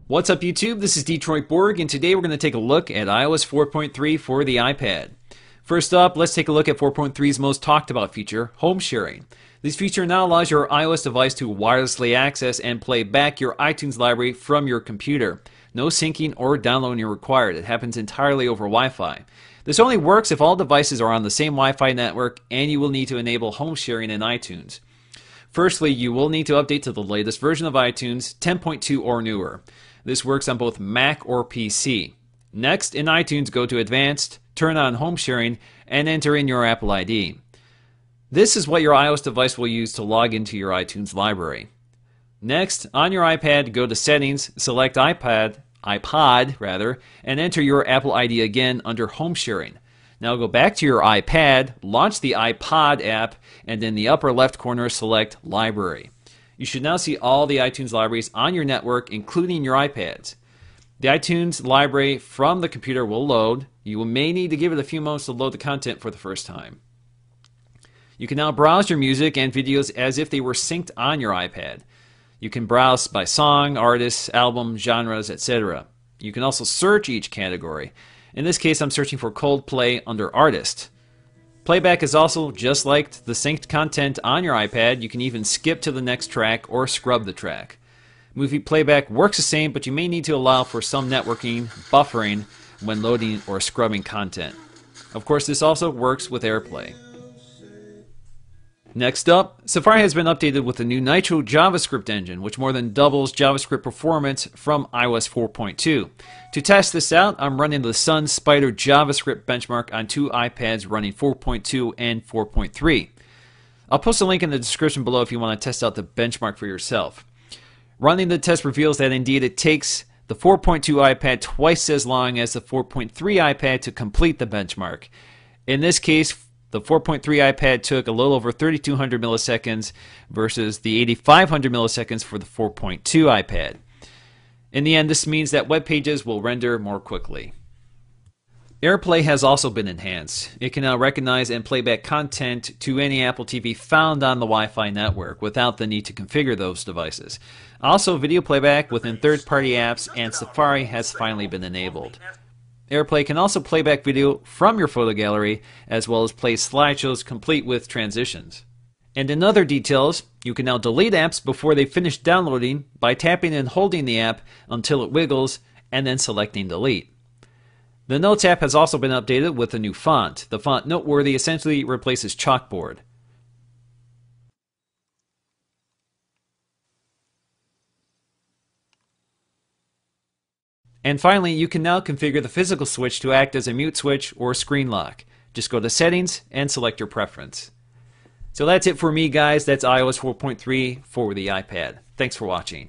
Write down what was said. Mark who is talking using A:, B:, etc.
A: What's up YouTube? This is Detroit Borg, and today we're going to take a look at iOS 4.3 for the iPad. First up, let's take a look at 4.3's most talked about feature, home sharing. This feature now allows your iOS device to wirelessly access and play back your iTunes library from your computer. No syncing or downloading required. It happens entirely over Wi-Fi. This only works if all devices are on the same Wi-Fi network, and you will need to enable home sharing in iTunes. Firstly, you will need to update to the latest version of iTunes, 10.2 or newer. This works on both Mac or PC. Next, in iTunes, go to Advanced, turn on Home Sharing, and enter in your Apple ID. This is what your iOS device will use to log into your iTunes library. Next, on your iPad, go to Settings, select iPod, and enter your Apple ID again under Home Sharing. Now go back to your iPad, launch the iPod app, and in the upper left corner, select Library. You should now see all the iTunes libraries on your network, including your iPads. The iTunes library from the computer will load. You may need to give it a few moments to load the content for the first time. You can now browse your music and videos as if they were synced on your iPad. You can browse by song, artists, album, genres, etc. You can also search each category. In this case, I'm searching for Coldplay under Artist. Playback is also just like the synced content on your iPad. You can even skip to the next track or scrub the track. Movie playback works the same, but you may need to allow for some networking, buffering when loading or scrubbing content. Of course, this also works with AirPlay. Next up, Safari has been updated with the new Nitro JavaScript engine, which more than doubles JavaScript performance from iOS 4.2. To test this out, I'm running the Sun Spider JavaScript benchmark on two iPads running 4.2 and 4.3. I'll post a link in the description below if you want to test out the benchmark for yourself. Running the test reveals that indeed it takes the 4.2 iPad twice as long as the 4.3 iPad to complete the benchmark. In this case, the 4.3 iPad took a little over 3,200 milliseconds versus the 8,500 milliseconds for the 4.2 iPad. In the end, this means that web pages will render more quickly. AirPlay has also been enhanced. It can now recognize and play back content to any Apple TV found on the Wi-Fi network without the need to configure those devices. Also, video playback within third-party apps and Safari has finally been enabled. AirPlay can also play back video from your photo gallery, as well as play slideshows complete with transitions. And in other details, you can now delete apps before they finish downloading by tapping and holding the app until it wiggles, and then selecting delete. The Notes app has also been updated with a new font. The font Noteworthy essentially replaces Chalkboard. And finally, you can now configure the physical switch to act as a mute switch or screen lock. Just go to Settings and select your preference. So that's it for me, guys. That's iOS 4.3 for the iPad. Thanks for watching.